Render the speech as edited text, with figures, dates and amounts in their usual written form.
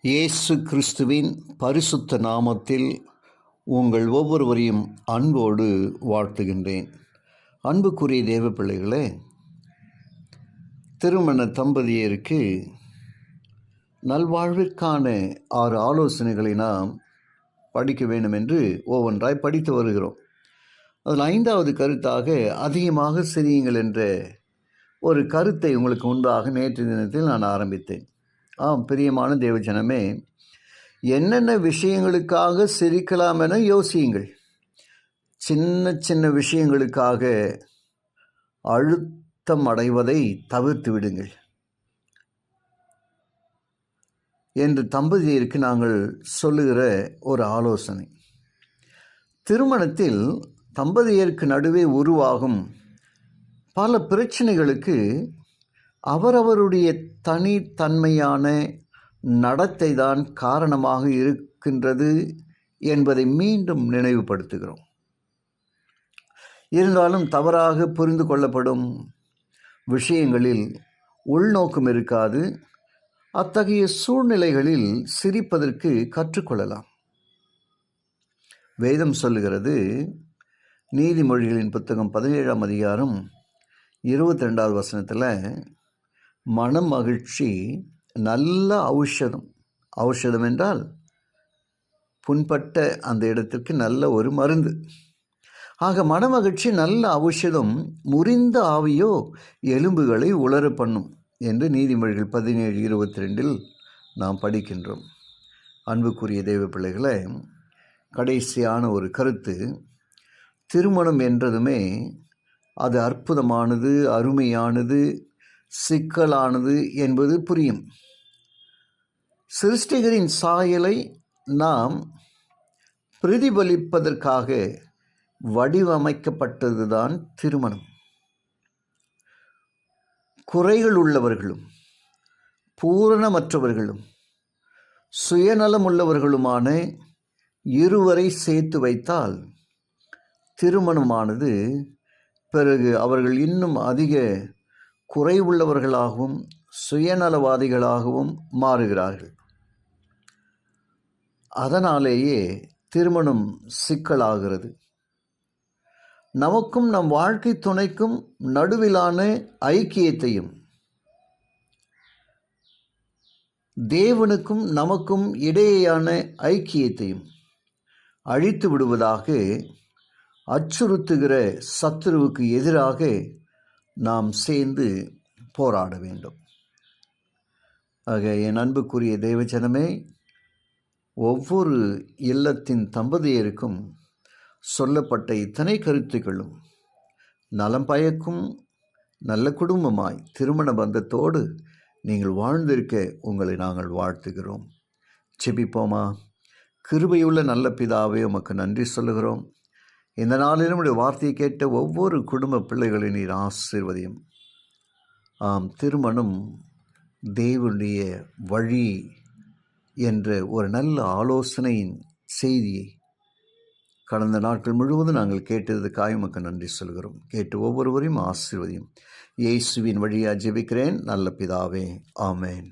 இயேசு கிறிஸ்துவின் பரிசுத்த நாமத்தில் உங்கள் ஒவ்வொருவரையும் அன்போடு வாழ்த்துகின்றேன். அன்புக்குரிய தேவ பிள்ளைகளே, திருமண தம்பதியருக்கு நல்வாழ்விற்கான 6 ஆலோசனைகளை நாம் படிக்க வேண்டும் என்று ஒவ்வொன்றாய் படித்து வருகிறோம். அதில் 5வது கருத்தாக அதிகமாக சிரியுங்கள் என்ற ஒரு கருத்தை உங்களுக்கு முன்பாக நேற்று தினத்தில் நான் ஆரம்பித்தேன். பிரியமான தேவஜனமே, என்னென்ன விஷயங்களுக்காக சிரிக்கலாம் என யோசியுங்கள். சின்ன சின்ன விஷயங்களுக்காக அழுத்தம் அடைவதை தவிர்த்து விடுங்கள் என்று தம்பதியருக்கு நாங்கள் சொல்லுகிற ஒரு ஆலோசனை. திருமணத்தில் தம்பதியருக்கு நடுவே உருவாகும் பல பிரச்சனைகளுக்கு அவரவருடைய தனித்தன்மையான நடத்தை தான் காரணமாக இருக்கின்றது என்பதை மீண்டும் நினைவுபடுத்துகிறோம். இருந்தாலும் தவறாக புரிந்து கொள்ளப்படும் விஷயங்களில் உள்நோக்கம் இருக்காது. அத்தகைய சூழ்நிலைகளில் சிரிப்பதற்கு கற்றுக்கொள்ளலாம். வேதம் சொல்லுகிறது, நீதிமொழிகளின் புத்தகம் 17ஆம் அதிகாரம் 22வது வசனத்தில், மனமகிழ்ச்சி நல்ல ஔஷதம் என்றால் புண்பட்ட அந்த இடத்திற்கு நல்ல ஒரு மருந்து. ஆக மனமகிழ்ச்சி நல்ல ஔஷதம், முறிந்த ஆவியோ எலும்புகளை உலர பண்ணும் என்று நீதிமொழிகள் 17:22 நாம் படிக்கின்றோம். அன்புக்குரிய தேவ பிள்ளைகளை, கடைசியான ஒரு கருத்து, திருமணம் என்றதுமே அது அற்புதமானது, அருமையானது, சிக்கலானது என்பது புரியும். சிருஷ்டிகரின் சாயலை நாம் பிரதிபலிப்பதற்காக வடிவமைக்கப்பட்டதுதான் திருமணம். குறைகள் உள்ளவர்களும் பூரணமற்றவர்களும் சுயநலம் உள்ளவர்களுமான இருவரை சேர்த்து வைத்தால் திருமணமானது பிறகு அவர்கள் இன்னும் அதிக குறைவுள்ளவர்களாகவும் சுயநலவாதிகளாகவும் மாறுகிறார்கள். அதனாலேயே திருமணம் சிக்கலாகிறது. நமக்கும் நம் வாழ்க்கை துணைக்கும் நடுவிலான ஐக்கியத்தையும் தேவனுக்கும் நமக்கும் இடையேயான ஐக்கியத்தையும் அழித்து விடுவதாக அச்சுறுத்துகிற சத்துருவுக்கு எதிராக நாம் சேர்ந்து போராட வேண்டும். ஆக என் அன்புக்குரிய தேவஜனமே, ஒவ்வொரு இல்லத்தின் தம்பதியருக்கும் சொல்லப்பட்ட இத்தனை கருத்துக்களும் நலம் பயக்கும் நல்ல குடும்பமாய் திருமண பந்தத்தோடு நீங்கள் வாழ்ந்திருக்க உங்களை நாங்கள் வாழ்த்துகிறோம். ஜெபிப்போமா. கிருபையுள்ள நல்ல பிதாவே, உமக்கு நன்றி சொல்லுகிறோம். இந்த நாளிலும் உடைய வார்த்தையை கேட்ட ஒவ்வொரு குடும்ப பிள்ளைகளை நீர் ஆசீர்வதியும். திருமணம் தேவனுடைய வழி என்ற ஒரு நல்ல ஆலோசனையின் செய்தியை கடந்த நாட்கள் முழுவதும் நாங்கள் கேட்டதுக்காக உமக்கு நன்றி சொல்கிறோம். கேட்டு ஒவ்வொருவரையும் ஆசீர்வதியும். இயேசுவின் வழியாக ஜெபிக்கிறேன் நல்ல பிதாவே, ஆமென்.